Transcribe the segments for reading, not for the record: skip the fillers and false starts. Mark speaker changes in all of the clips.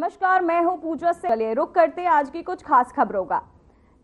Speaker 1: नमस्कार, मैं हूं पूजा से। चलिए रुक करते हैं आज की कुछ खास खबरों का।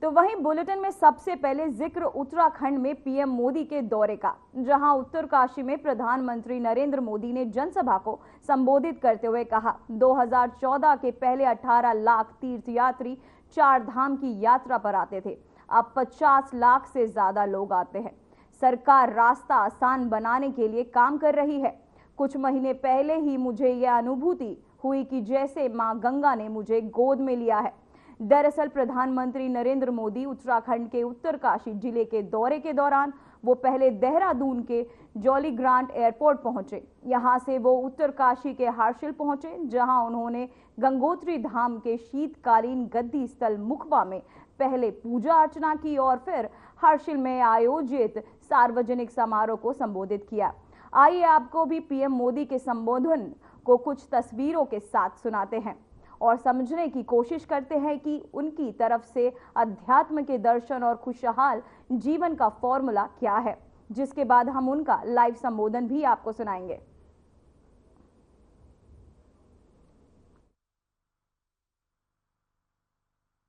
Speaker 1: तो वहीं बुलेटिन में सबसे पहले जिक्र उत्तराखंड में पीएम मोदी के दौरे का, जहां उत्तरकाशी में प्रधानमंत्री नरेंद्र मोदी ने जनसभा को संबोधित करते हुए कहा, 2014 के पहले 18 लाख तीर्थयात्री 4 धाम की यात्रा पर आते थे, अब 50 लाख से ज्यादा लोग आते हैं। सरकार रास्ता आसान बनाने के लिए काम कर रही है। कुछ महीने पहले ही मुझे यह अनुभूति हुई कि जैसे मां गंगा ने मुझे गोद में लिया है। दरअसल प्रधानमंत्री नरेंद्र मोदी उत्तराखंड के उत्तरकाशी जिले के दौरे के दौरान वो पहले देहरादून के जॉली ग्रांट एयरपोर्ट पहुंचे। यहां से वो उत्तरकाशी के हर्षिल पहुंचे, जहां उन्होंने गंगोत्री धाम के शीतकालीन गद्दी स्थल मुखबा में पहले पूजा अर्चना की और फिर हर्षिल में आयोजित सार्वजनिक समारोह को संबोधित किया। आइए आपको भी पीएम मोदी के संबोधन को कुछ तस्वीरों के साथ सुनाते हैं और समझने की कोशिश करते हैं कि उनकी तरफ से अध्यात्म के दर्शन और खुशहाल जीवन का फॉर्मूला क्या है, जिसके बाद हम उनका लाइव संबोधन भी आपको सुनाएंगे।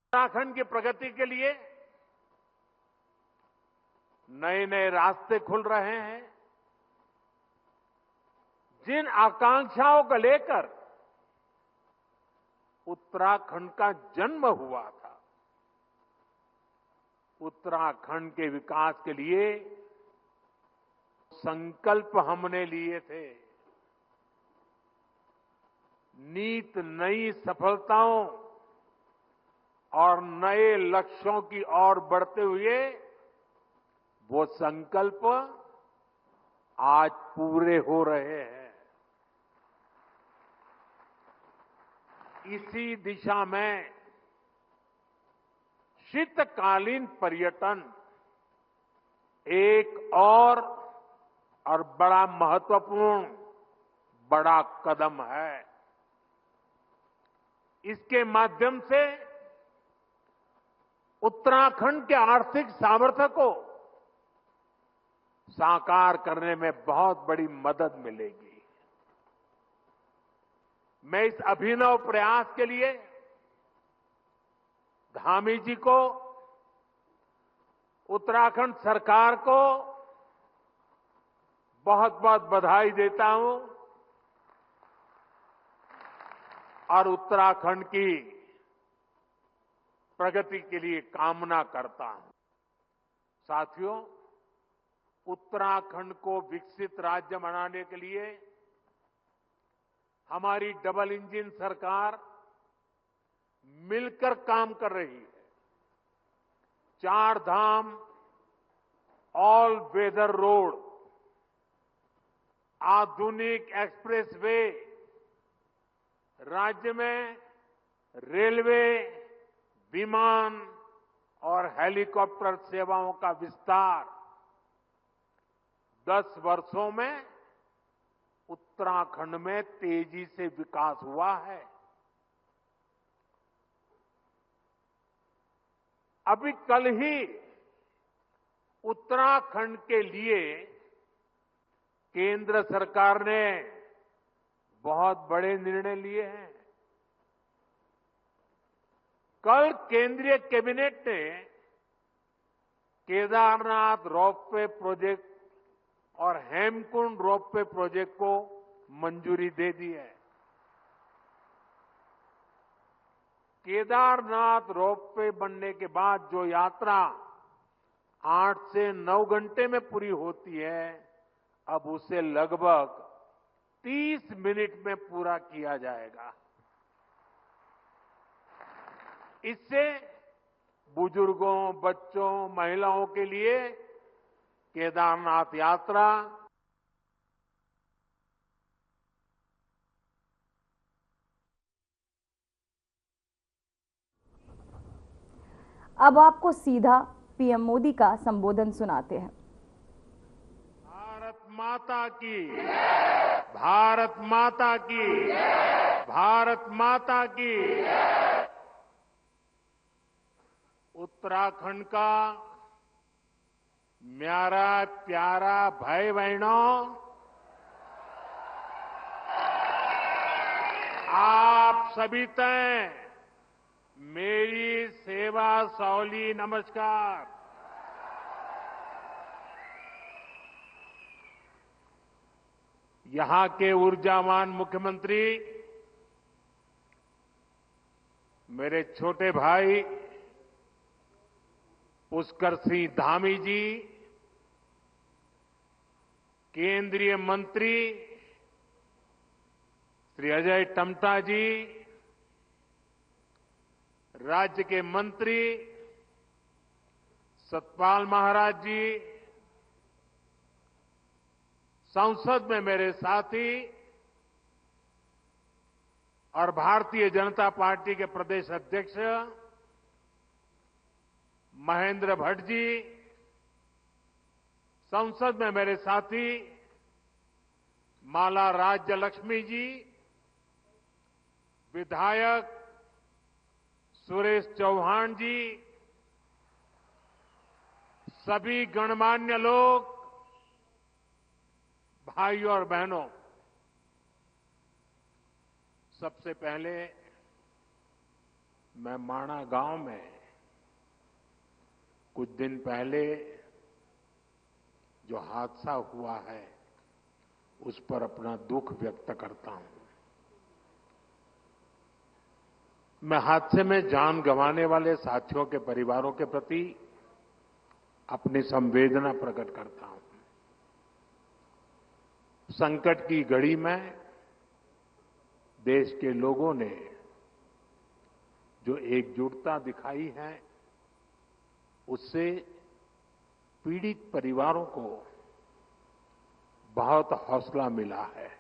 Speaker 2: उत्तराखंड की प्रगति के लिए नए नए रास्ते खुल रहे हैं। जिन आकांक्षाओं को लेकर उत्तराखंड का जन्म हुआ था, उत्तराखंड के विकास के लिए संकल्प हमने लिए थे। नीत नई सफलताओं और नए लक्ष्यों की ओर बढ़ते हुए वो संकल्प आज पूरे हो रहे हैं। इसी दिशा में शीतकालीन पर्यटन एक और बड़ा महत्वपूर्ण बड़ा कदम है। इसके माध्यम से उत्तराखंड के आर्थिक सामर्थ्य को साकार करने में बहुत बड़ी मदद मिलेगी। मैं इस अभिनव प्रयास के लिए धामी जी को, उत्तराखंड सरकार को बहुत बहुत बधाई देता हूं और उत्तराखंड की प्रगति के लिए कामना करता हूं। साथियों, उत्तराखंड को विकसित राज्य बनाने के लिए हमारी डबल इंजन सरकार मिलकर काम कर रही है। 4 धाम ऑल वेदर रोड, आधुनिक एक्सप्रेसवे, राज्य में रेलवे, विमान और हेलीकॉप्टर सेवाओं का विस्तार 10 वर्षों में उत्तराखंड में तेजी से विकास हुआ है। अभी कल ही उत्तराखंड के लिए केंद्र सरकार ने बहुत बड़े निर्णय लिए हैं। कल केंद्रीय कैबिनेट ने केदारनाथ रोपवे प्रोजेक्ट और हेमकुंड रोपवे प्रोजेक्ट को मंजूरी दे दी है। केदारनाथ रोपवे बनने के बाद जो यात्रा 8 से 9 घंटे में पूरी होती है, अब उसे लगभग 30 मिनट में पूरा किया जाएगा। इससे बुजुर्गों, बच्चों, महिलाओं के लिए केदारनाथ यात्रा
Speaker 1: अब आपको सीधा पीएम मोदी का संबोधन सुनाते हैं।
Speaker 2: भारत माता की, भारत माता की, भारत माता की। उत्तराखंड का म्यारा प्यारा भाई बहनों, आप सभी तय मेरी सेवा सौली नमस्कार। यहां के ऊर्जावान मुख्यमंत्री मेरे छोटे भाई पुष्कर सिंह धामी जी, केंद्रीय मंत्री श्री अजय टम्टा जी, राज्य के मंत्री सतपाल महाराज जी, संसद में मेरे साथी और भारतीय जनता पार्टी के प्रदेश अध्यक्ष महेंद्र भट्ट जी, संसद में मेरे साथी माला राज्य लक्ष्मी जी, विधायक सुरेश चौहान जी, सभी गणमान्य लोग, भाइयों और बहनों, सबसे पहले मैं माणा गांव में कुछ दिन पहले जो हादसा हुआ है उस पर अपना दुख व्यक्त करता हूं। मैं हादसे में जान गंवाने वाले साथियों के परिवारों के प्रति अपनी संवेदना प्रकट करता हूं। संकट की घड़ी में देश के लोगों ने जो एकजुटता दिखाई है उससे पीड़ित परिवारों को बहुत हौसला मिला है।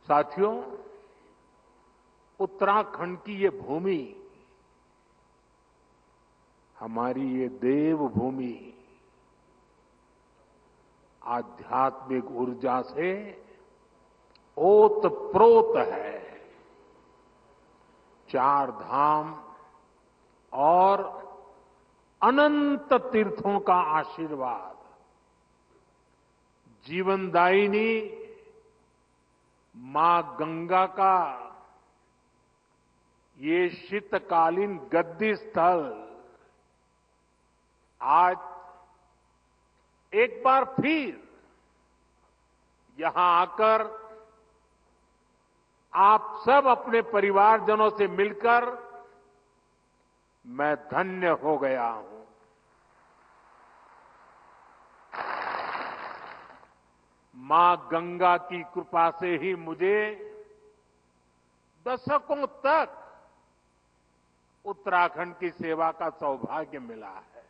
Speaker 2: साथियों, उत्तराखंड की ये भूमि हमारी ये देवभूमि आध्यात्मिक ऊर्जा से ओतप्रोत है। 4 धाम और अनंत तीर्थों का आशीर्वाद, जीवनदायिनी मां गंगा का ये शीतकालीन गद्दी स्थल आज एक बार फिर यहां आकर आप सब अपने परिवारजनों से मिलकर मैं धन्य हो गया हूं। मां गंगा की कृपा से ही मुझे दशकों तक उत्तराखंड की सेवा का सौभाग्य मिला है।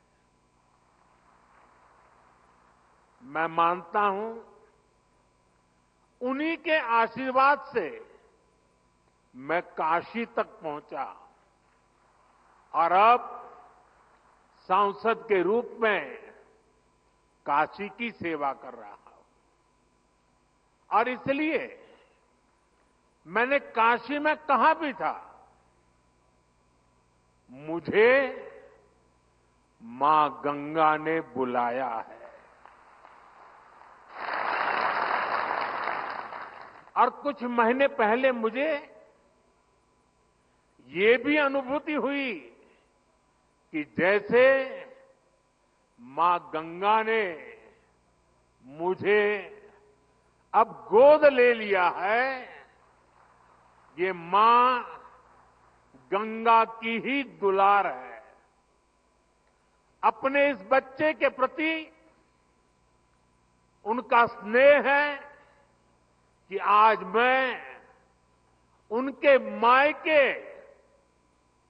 Speaker 2: मैं मानता हूं उन्हीं के आशीर्वाद से मैं काशी तक पहुंचा और अब सांसद के रूप में काशी की सेवा कर रहा हूं। और इसलिए मैंने काशी में कहा भी था, मुझे मां गंगा ने बुलाया है। और कुछ महीने पहले मुझे ये भी अनुभूति हुई कि जैसे मां गंगा ने मुझे अब गोद ले लिया है, ये मां गंगा की ही दुलार है। अपने इस बच्चे के प्रति उनका स्नेह है कि आज मैं उनके मायके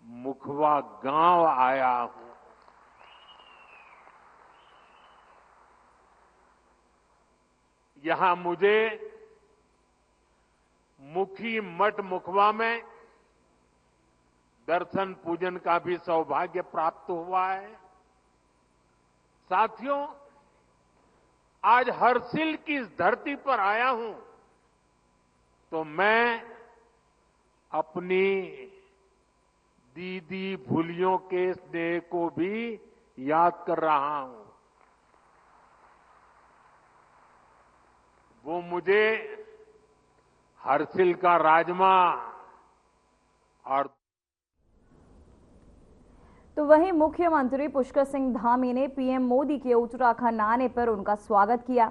Speaker 2: मुखवा गांव आया हूं। यहां मुझे मुखी मठ मुखवा में दर्शन पूजन का भी सौभाग्य प्राप्त हुआ है। साथियों, आज हर्षिल की इस धरती पर आया हूं तो मैं अपनी दीदी भूलियों के स्नेह को भी याद कर रहा हूं। वो मुझे हर्षिल का राजमा और
Speaker 1: तो वहीं मुख्यमंत्री पुष्कर सिंह धामी ने पीएम मोदी के उत्तराखंड आने पर उनका स्वागत किया।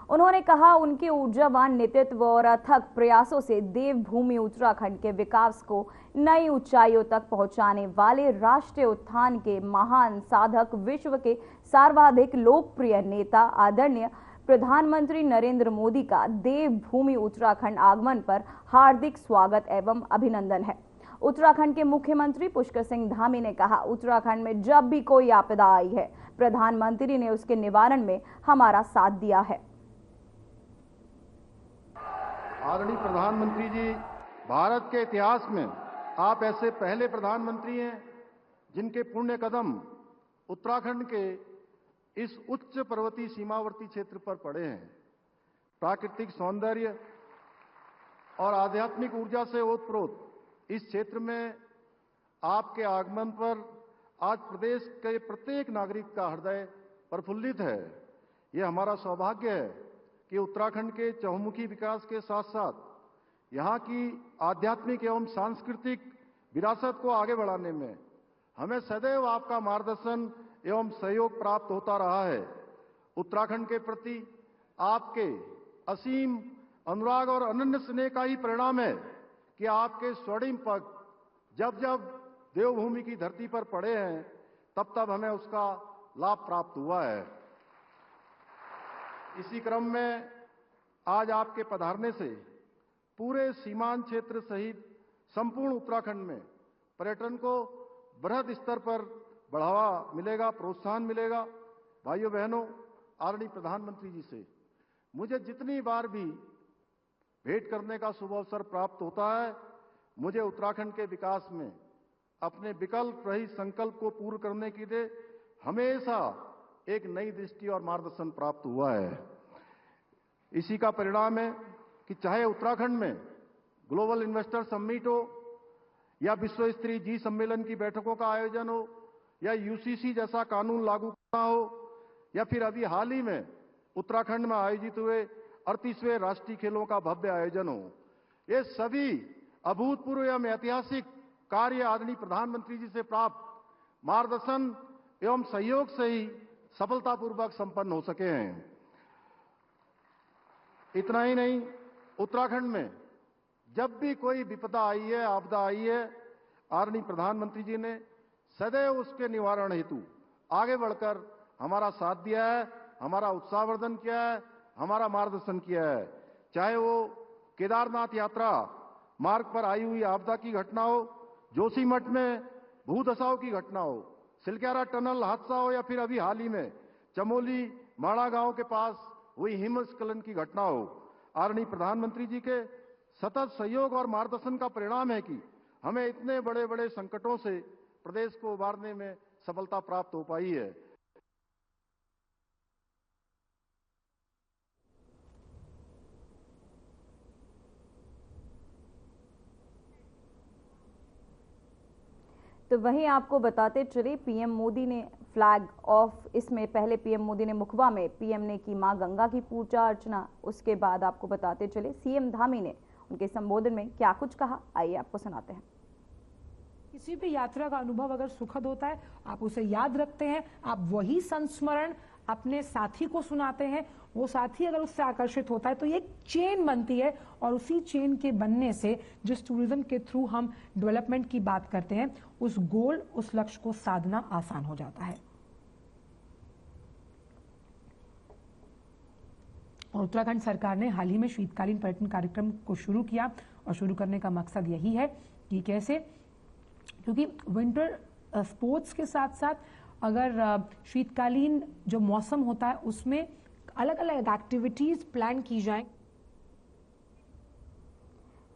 Speaker 1: उन्होंने कहा उनके ऊर्जावान नेतृत्व और अथक प्रयासों से देवभूमि उत्तराखंड के विकास को नई ऊंचाइयों तक पहुंचाने वाले राष्ट्रीय उत्थान के महान साधक, विश्व के सर्वाधिक लोकप्रिय नेता आदरणीय प्रधानमंत्री नरेंद्र मोदी का देवभूमि उत्तराखंड आगमन पर हार्दिक स्वागत एवं अभिनंदन है। उत्तराखंड के मुख्यमंत्री पुष्कर सिंह धामी ने कहा, उत्तराखंड में जब भी कोई आपदा आई है, प्रधानमंत्री ने उसके निवारण में हमारा साथ दिया है।
Speaker 3: आदरणीय प्रधानमंत्री जी, भारत के इतिहास में आप ऐसे पहले प्रधानमंत्री हैं जिनके पुण्य कदम उत्तराखंड के इस उच्च पर्वतीय सीमावर्ती क्षेत्र पर पड़े हैं। प्राकृतिक सौंदर्य और आध्यात्मिक ऊर्जा से ओतप्रोत इस क्षेत्र में आपके आगमन पर आज प्रदेश के प्रत्येक नागरिक का हृदय प्रफुल्लित है। यह हमारा सौभाग्य है कि उत्तराखंड के चहुमुखी विकास के साथ साथ यहाँ की आध्यात्मिक एवं सांस्कृतिक विरासत को आगे बढ़ाने में हमें सदैव आपका मार्गदर्शन एवं सहयोग प्राप्त होता रहा है। उत्तराखंड के प्रति आपके असीम अनुराग और अनन्य स्नेह का ही परिणाम है कि आपके स्वर्णिम पग जब जब देवभूमि की धरती पर पड़े हैं, तब तब हमें उसका लाभ प्राप्त हुआ है। इसी क्रम में आज आपके पधारने से पूरे सीमांत क्षेत्र सहित संपूर्ण उत्तराखंड में पर्यटन को बृहद स्तर पर बढ़ावा मिलेगा, प्रोत्साहन मिलेगा। भाइयों बहनों, आदरणीय प्रधानमंत्री जी से मुझे जितनी बार भी भेंट करने का शुभ अवसर प्राप्त होता है, मुझे उत्तराखंड के विकास में अपने विकल्प रहित संकल्प को पूर्ण करने के लिए हमेशा एक नई दृष्टि और मार्गदर्शन प्राप्त हुआ है। इसी का परिणाम है कि चाहे उत्तराखंड में ग्लोबल इन्वेस्टर समिट हो या विश्व स्तरीय जी सम्मेलन की बैठकों का आयोजन हो या यूसीसी जैसा कानून लागू करना हो या फिर अभी हाल ही में उत्तराखंड में आयोजित हुए 38वें राष्ट्रीय खेलों का भव्य आयोजन हो, ये सभी अभूतपूर्व एवं ऐतिहासिक कार्य आदरणीय प्रधानमंत्री जी से प्राप्त मार्गदर्शन एवं सहयोग से ही सफलतापूर्वक संपन्न हो सके हैं। इतना ही नहीं, उत्तराखंड में जब भी कोई विपदा आई है, आपदा आई है, आदरणीय प्रधानमंत्री जी ने सदैव उसके निवारण हेतु आगे बढ़कर हमारा साथ दिया है, हमारा उत्साहवर्धन किया है, हमारा मार्गदर्शन किया है। चाहे वो केदारनाथ यात्रा मार्ग पर आई हुई आपदा की घटना हो, जोशीमठ में भूदशाओं की घटना हो, सिलक्यारा टनल हादसा हो या फिर अभी हाल ही में चमोली माड़ा गांव के पास हुई हिमस्खलन की घटना हो, आदरणीय प्रधानमंत्री जी के सतत सहयोग और मार्गदर्शन का परिणाम है कि हमें इतने बड़े बड़े संकटों से प्रदेश को उबारने में सफलता प्राप्त हो पाई है।
Speaker 1: तो वहीं आपको बताते चले, पीएम मोदी ने फ्लैग ऑफ, इसमें पहले पीएम मोदी ने मुखबा में पीएम ने की मां गंगा की पूजा अर्चना। उसके बाद आपको बताते चले सीएम धामी ने उनके संबोधन में क्या कुछ कहा, आइए आपको सुनाते हैं।
Speaker 4: किसी भी यात्रा का अनुभव अगर सुखद होता है, आप उसे याद रखते हैं, आप वही संस्मरण अपने साथी को सुनाते हैं, वो साथी अगर उससे आकर्षित होता है तो ये एक चेन बनती है और उसी चेन के बनने से जिस टूरिज्म के थ्रू हम डेवलपमेंट की बात करते हैं, उस गोल, उस लक्ष्य को साधना आसान हो जाता है। और उत्तराखंड सरकार ने हाल ही में शीतकालीन पर्यटन कार्यक्रम को शुरू किया और शुरू करने का मकसद यही है कि कैसे, क्योंकि विंटर स्पोर्ट्स के साथ साथ अगर शीतकालीन जो मौसम होता है उसमें अलग अलग एक्टिविटीज प्लान की जाएं।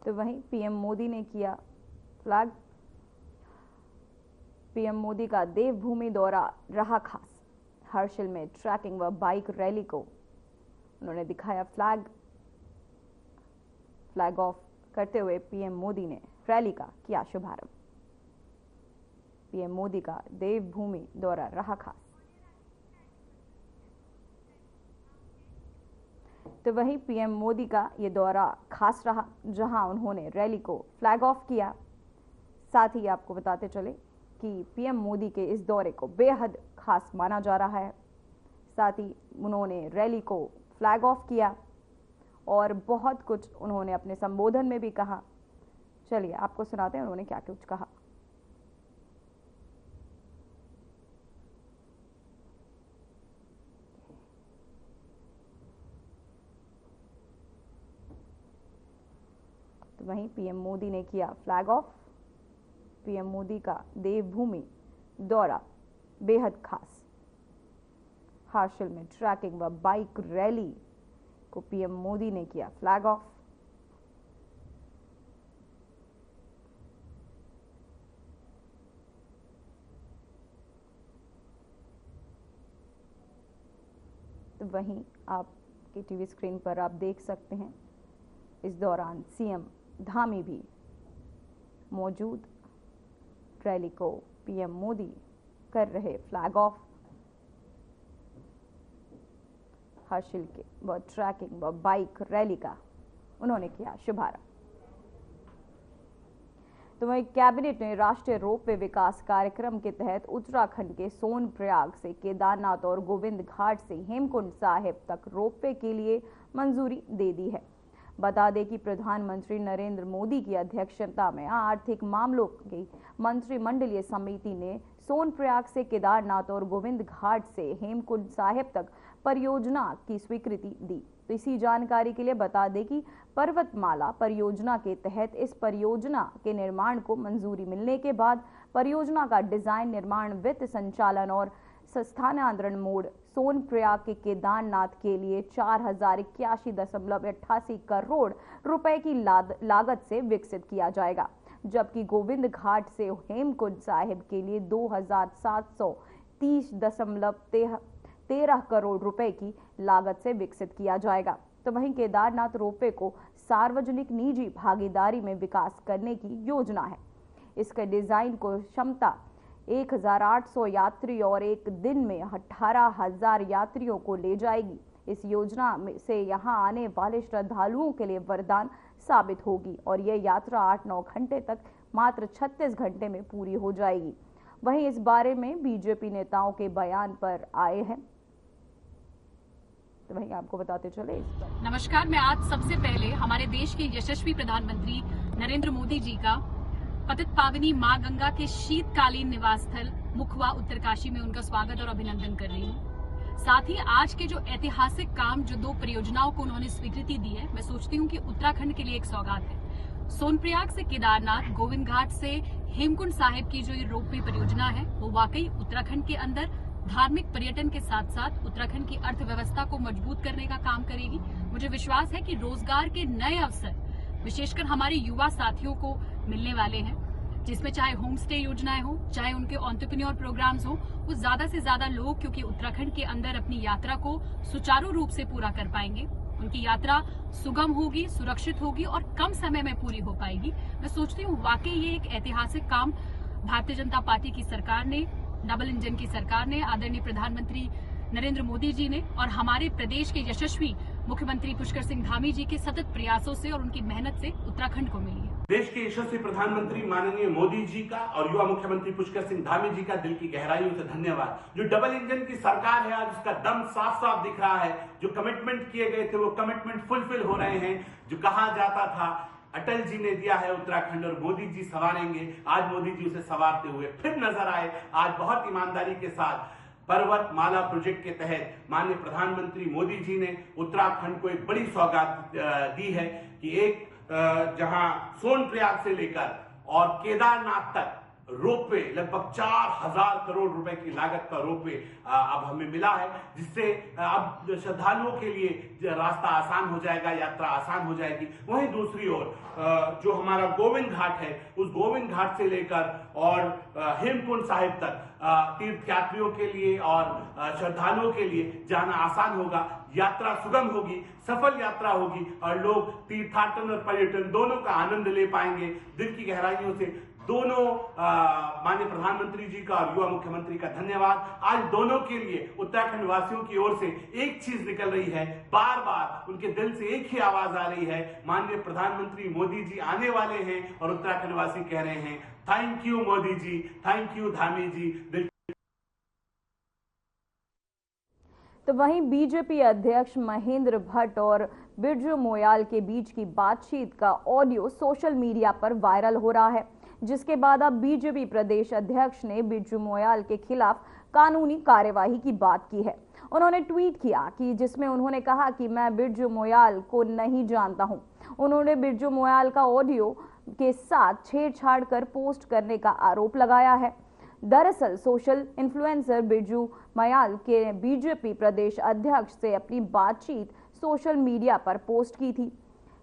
Speaker 1: तो वहीं पीएम मोदी ने किया फ्लैग, पीएम मोदी का देवभूमि दौरा रहा खास। हर्षिल में ट्रैकिंग व बाइक रैली को उन्होंने दिखाया फ्लैग ऑफ करते हुए पीएम मोदी ने रैली का किया शुभारंभ। पीएम मोदी का देवभूमि दौरा रहा खास। तो वहीं पीएम मोदी का ये दौरा खास रहा, जहां उन्होंने रैली को फ्लैग ऑफ किया। साथ ही आपको बताते चले कि पीएम मोदी के इस दौरे को बेहद खास माना जा रहा है। साथ ही उन्होंने रैली को फ्लैग ऑफ किया और बहुत कुछ उन्होंने अपने संबोधन में भी कहा। चलिए आपको सुनाते हैं उन्होंने क्या कुछ कहा। तो वहीं पीएम मोदी ने किया फ्लैग ऑफ। पीएम मोदी का देवभूमि दौरा बेहद खास। हासिल में ट्रैकिंग व बाइक रैली को पीएम मोदी ने किया फ्लैग ऑफ। तो वहीं आपकी टीवी स्क्रीन पर आप देख सकते हैं इस दौरान सीएम धामी भी मौजूद। रैली को पीएम मोदी कर रहे फ्लैग ऑफ। हासिल के व ट्रैकिंग व बाइक रैली का उन्होंने किया शुभारंभ। तो वहीं कैबिनेट ने राष्ट्रीय रोपवे विकास कार्यक्रम के तहत उत्तराखंड के सोनप्रयाग से केदारनाथ और गोविंद घाट से हेमकुंड साहिब तक रोपवे के लिए मंजूरी दे दी है। बता दें कि प्रधानमंत्री नरेंद्र मोदी की अध्यक्षता में आर्थिक मामलों की मंत्रिमंडलीय समिति ने सोनप्रयाग से केदारनाथ और गोविंद घाट से हेमकुंड साहिब तक परियोजना की स्वीकृति दी। तो इसी जानकारी के लिए बता दें कि पर्वतमाला परियोजना के तहत इस परियोजना के निर्माण को मंजूरी मिलने के बाद परियोजना का डिजाइन, निर्माण, वित्त संचालन और स्थानांतरण मोड सोनप्रयाग के केदारनाथ के लिए 4081.88 करोड़ रुपए की लागत से विकसित किया जाएगा, जबकि गोविंद घाट से हेमकुंड साहिब के लिए 2730.13 करोड़ रुपए की लागत से विकसित किया जाएगा। तो वहीं केदारनाथ रोपवे को सार्वजनिक निजी भागीदारी में विकास करने की योजना है। इसके डिजाइन को क्षमता 1800 यात्री और एक दिन में 18,000 यात्रियों को ले जाएगी। इस योजना से यहां आने वाले श्रद्धालुओं के लिए वरदान साबित होगी और यह यात्रा 8-9 घंटे तक मात्र 36 घंटे में पूरी हो जाएगी। वहीं इस बारे में बीजेपी नेताओं के बयान पर आए हैं, तो वहीं आपको बताते चले इस पर।
Speaker 5: नमस्कार, मैं आज सबसे पहले हमारे देश के यशस्वी प्रधानमंत्री नरेंद्र मोदी जी का पतित पावनी मां गंगा के शीतकालीन निवास स्थल मुखवा उत्तरकाशी में उनका स्वागत और अभिनंदन कर रही हूँ। साथ ही आज के जो ऐतिहासिक काम, जो 2 परियोजनाओं को उन्होंने स्वीकृति दी है, मैं सोचती हूँ कि उत्तराखंड के लिए एक सौगात है। सोनप्रयाग से केदारनाथ, गोविंद घाट से हेमकुंड साहिब की जो ये रोपवे परियोजना है, वो वाकई उत्तराखंड के अंदर धार्मिक पर्यटन के साथ साथ उत्तराखंड की अर्थव्यवस्था को मजबूत करने का काम करेगी। मुझे विश्वास है कि रोजगार के नए अवसर विशेषकर हमारे युवा साथियों को मिलने वाले हैं, जिसमें चाहे होम स्टे योजनाएं हो, चाहे उनके एंटरप्रेन्योर प्रोग्राम्स हो, वो ज्यादा से ज्यादा लोग क्योंकि उत्तराखंड के अंदर अपनी यात्रा को सुचारू रूप से पूरा कर पाएंगे। उनकी यात्रा सुगम होगी, सुरक्षित होगी और कम समय में पूरी हो पाएगी। मैं सोचती हूँ वाकई ये एक ऐतिहासिक काम भारतीय जनता पार्टी की सरकार ने, डबल इंजन की सरकार ने, आदरणीय प्रधानमंत्री नरेंद्र मोदी जी ने और हमारे प्रदेश के यशस्वी मुख्यमंत्री पुष्कर सिंह धामी जी के सतत प्रयासों से और उनकी मेहनत से उत्तराखंड को मिली है।
Speaker 6: देश के यशस्वी प्रधानमंत्री माननीय मोदी जी का और युवा मुख्यमंत्री पुष्कर सिंह धामी जी का दिल की गहराइयों से धन्यवाद। जो डबल इंजन की सरकार है, आज उसका दम साफ साफ दिख रहा है। जो कमिटमेंट किए गए थे वो कमिटमेंट फुलफिल हो रहे हैं। जो कहा जाता था अटल जी ने दिया है उत्तराखंड और मोदी जी संवारेंगे, आज मोदी जी उसे संवारते हुए फिर नजर आए। आज बहुत ईमानदारी के साथ पर्वतमाला प्रोजेक्ट के तहत माननीय प्रधानमंत्री मोदी जी ने उत्तराखंड को एक बड़ी सौगात दी है कि एक जहां सोनप्रयाग से लेकर और केदारनाथ तक रोपवे, लगभग 4000 करोड़ रुपए की लागत का रोपवे अब हमें मिला है, जिससे अब श्रद्धालुओं के लिए रास्ता आसान हो जाएगा, यात्रा आसान हो जाएगी। वहीं दूसरी ओर जो हमारा गोविंद घाट है, उस गोविंद घाट से लेकर और हेमकुंड साहिब तक तीर्थयात्रियों के लिए और श्रद्धालुओं के लिए जाना आसान होगा, यात्रा सुगम होगी, सफल यात्रा होगी और लोग तीर्थाटन और पर्यटन दोनों का आनंद ले पाएंगे। दिल की गहराइयों से दोनों माननीय प्रधानमंत्री जी का और युवा मुख्यमंत्री का धन्यवाद। आज दोनों के लिए उत्तराखंड वासियों की ओर से एक चीज निकल रही है, बार बार उनके दिल से एक ही आवाज आ रही है, माननीय प्रधानमंत्री मोदी जी आने वाले हैं और उत्तराखंड वासी कह रहे हैं thank you Modi ji, thank you Dhami ji.
Speaker 1: तो वहीं बीजेपी अध्यक्ष महेंद्र भट्ट और बिरजू मोयाल के बीच की बातचीत का ऑडियो सोशल मीडिया पर वायरल हो रहा है, जिसके बाद अब बीजेपी प्रदेश अध्यक्ष ने बिरजू मोयाल के खिलाफ कानूनी कार्यवाही की बात की है। उन्होंने ट्वीट किया कि जिसमें उन्होंने कहा कि मैं बिरजू मोयाल को नहीं जानता हूं। उन्होंने बिरजू मोयाल का ऑडियो के साथ छेड़छाड़ कर पोस्ट करने का आरोप लगाया है। दरअसल सोशल इन्फ्लुएंसर बिरजू मोयाल के बीजेपी प्रदेश अध्यक्ष से अपनी बातचीत सोशल मीडिया पर पोस्ट की थी।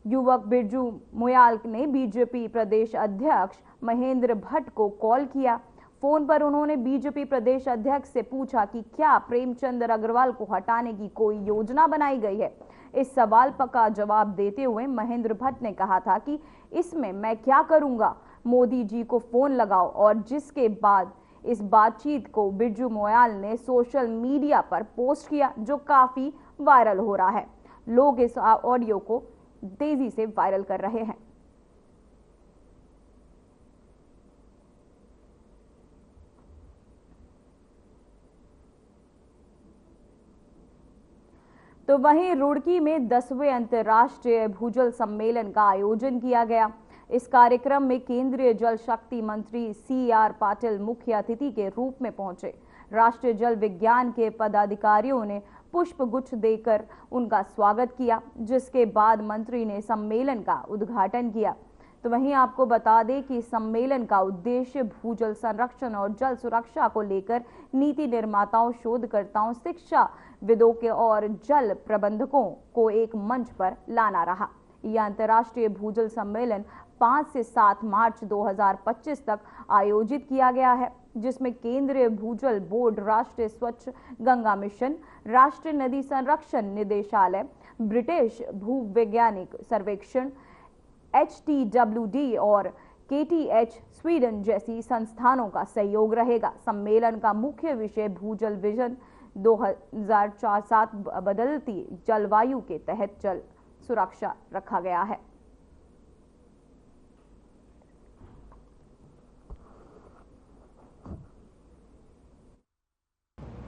Speaker 1: युवक बिरजू मोयाल ने बीजेपी प्रदेश अध्यक्ष महेंद्र भट्ट को कॉल किया। फोन पर उन्होंने बीजेपी प्रदेश अध्यक्ष से पूछा कि क्या प्रेमचंद अग्रवाल को हटाने की कोई योजना बनाई गई है। इस सवाल का जवाब देते हुए महेंद्र भट्ट ने कहा था कि इसमें मैं क्या करूंगा, मोदी जी को फोन लगाओ, और जिसके बाद इस बातचीत को बिरजू मोयाल ने सोशल मीडिया पर पोस्ट किया, जो काफी वायरल हो रहा है। लोग इस ऑडियो को तेजी से वायरल कर रहे हैं। तो वहीं रुड़की में 10वें अंतर्राष्ट्रीय भूजल सम्मेलन का आयोजन किया गया। इस कार्यक्रम में केंद्रीय जल शक्ति मंत्री CR पाटिल मुख्य अतिथि के रूप में पहुंचे। राष्ट्रीय जल विज्ञान के पदाधिकारियों ने पुष्प गुच्छ देकर उनका स्वागत किया, जिसके बाद मंत्री ने सम्मेलन का उद्घाटन किया। तो वहीं आपको बता दें कि सम्मेलन का उद्देश्य भूजल संरक्षण और जल सुरक्षा को लेकर नीति निर्माताओं, शोधकर्ताओं, शिक्षाविदों के और जल प्रबंधकों को एक मंच पर लाना रहा। यह अंतर्राष्ट्रीय भूजल सम्मेलन 5 से 7 मार्च 2025 तक आयोजित किया गया है, जिसमें केंद्रीय भूजल बोर्ड, राष्ट्रीय स्वच्छ गंगा मिशन, राष्ट्रीय नदी संरक्षण निदेशालय, ब्रिटिश भूवैज्ञानिक सर्वेक्षण, HTWD और KTH स्वीडन जैसी संस्थानों का सहयोग रहेगा। सम्मेलन का मुख्य विषय भूजल विजन 2047 बदलती जलवायु के तहत जल सुरक्षा रखा गया है।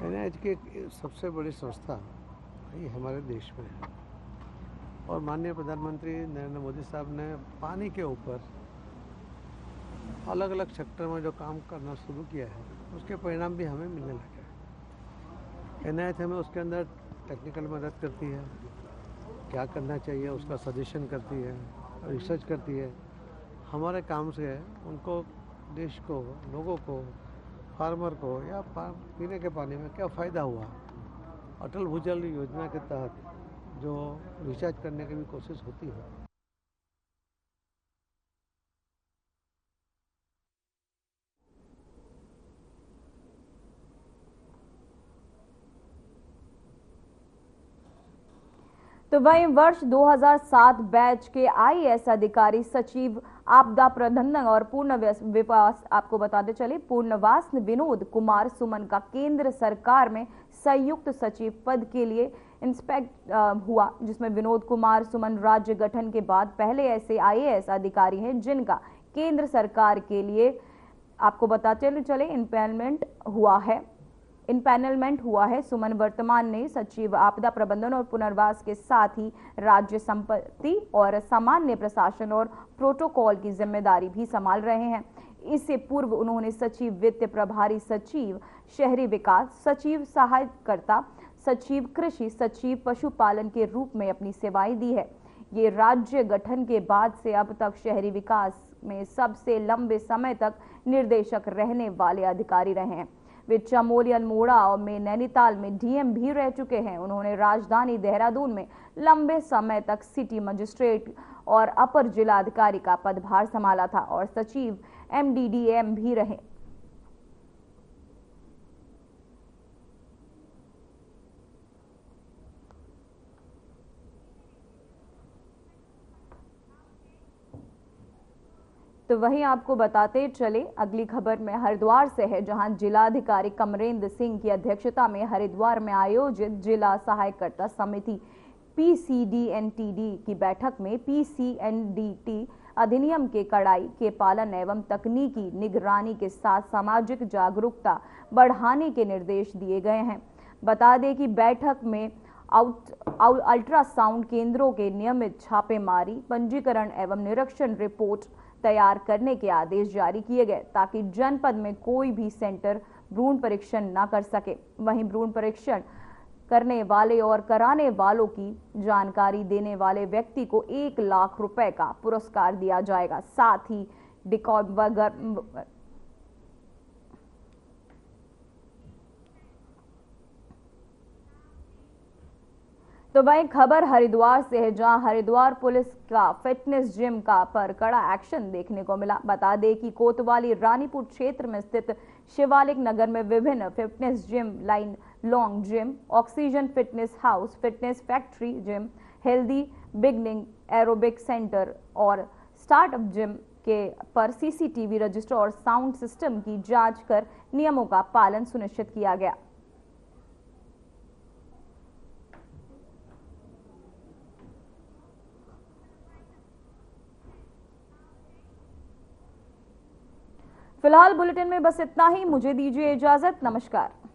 Speaker 7: NIH की सबसे बड़ी संस्था ये हमारे देश में है और माननीय प्रधानमंत्री नरेंद्र मोदी साहब ने पानी के ऊपर अलग अलग सेक्टर में जो काम करना शुरू किया है, उसके परिणाम भी हमें मिलने लगे हैं। NIH हमें उसके अंदर टेक्निकल मदद करती है, क्या करना चाहिए उसका सजेशन करती है, रिसर्च करती है। हमारे काम से उनको, देश को, लोगों को, फार्मर को या पीने के पानी में क्या फ़ायदा हुआ, अटल भूजल योजना के तहत जो रिसर्च करने की भी कोशिश होती है।
Speaker 1: तो वहीं वर्ष 2007 बैच के IAS अधिकारी सचिव आपदा प्रबंधन और पुनर्वास, आपको बताते चले, पुनर्वास विनोद कुमार सुमन का केंद्र सरकार में संयुक्त सचिव पद के लिए इंस्पेक्ट हुआ, जिसमें विनोद कुमार सुमन राज्य गठन के बाद पहले ऐसे IAS अधिकारी हैं जिनका केंद्र सरकार के लिए, आपको बताते चले, इम्पैनलमेंट हुआ है। सुमन वर्तमान में सचिव आपदा प्रबंधन और पुनर्वास के साथ ही राज्य संपत्ति और सामान्य प्रशासन और प्रोटोकॉल की जिम्मेदारी भी संभाल रहे हैं। इससे पूर्व उन्होंने सचिव वित्त प्रभारी, सचिव शहरी विकास, सचिव सहायकर्ता, सचिव कृषि, सचिव पशुपालन के रूप में अपनी सेवाएं दी है। ये राज्य गठन के बाद से अब तक शहरी विकास में सबसे लंबे समय तक निर्देशक रहने वाले अधिकारी रहे हैं। वे चमोली, अल्मोड़ा में, नैनीताल में DM भी रह चुके हैं। उन्होंने राजधानी देहरादून में लंबे समय तक सिटी मजिस्ट्रेट और अपर जिलाधिकारी का पदभार संभाला था और सचिव MDDM भी रहे। तो वहीं आपको बताते चले अगली खबर में हरिद्वार से है, जहां जिलाधिकारी कमरेंद्र सिंह की अध्यक्षता में हरिद्वार में आयोजित जिला सहायकर्ता समिति PCDNTD की बैठक में PCNDT अधिनियम के कड़ाई के पालन एवं तकनीकी निगरानी के साथ सामाजिक जागरूकता बढ़ाने के निर्देश दिए गए हैं। बता दें कि बैठक में अल्ट्रासाउंड केंद्रों के नियमित छापेमारी, पंजीकरण एवं निरीक्षण रिपोर्ट तैयार करने के आदेश जारी किए गए, ताकि जनपद में कोई भी सेंटर भ्रूण परीक्षण न कर सके। वहीं भ्रूण परीक्षण करने वाले और कराने वालों की जानकारी देने वाले व्यक्ति को 1 लाख रुपए का पुरस्कार दिया जाएगा। साथ ही तो वहीं खबर हरिद्वार से है, जहां हरिद्वार पुलिस का फिटनेस जिम का पर कड़ा एक्शन देखने को मिला। बता दें कि कोतवाली रानीपुर क्षेत्र में स्थित शिवालिक नगर में विभिन्न fitness gym, line long gym, oxygen fitness house, fitness factory gym, healthy beginning aerobic centre और स्टार्टअप जिम के पर CCTV रजिस्टर और साउंड सिस्टम की जांच कर नियमों का पालन सुनिश्चित किया गया। फिलहाल बुलेटिन में बस इतना ही। मुझे दीजिए इजाजत। नमस्कार।